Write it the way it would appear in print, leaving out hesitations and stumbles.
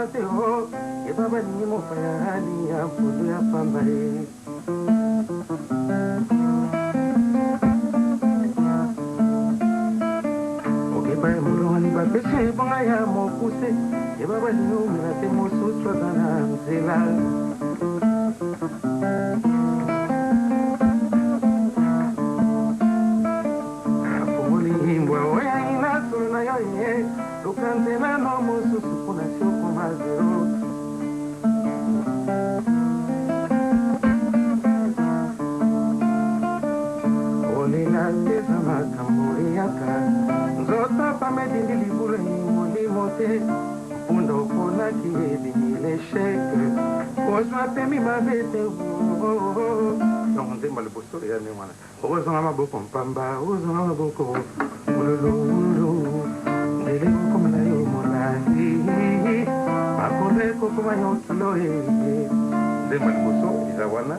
mateo ebaba ni mofayani ya pudu ya pambaye okebaye mulongani bapesi ebonga ya mokuse ebaba ni omela te mosusu aza na nzela afungoli himbwa oyaina solo na yo ye lukanzela no mosusu mpona siokoma zero olela teza makambo eyaka nzoto pamedindi libula molimo te mpunda oponaki ebimile sheke ozwa pemi mabe te donc nzemba liboso eyane wana ozonga maboko mpamba ozonga maboko ulululu ndele kokomela yo molandi makole kokoma yo kilo nzemba liboso eza wana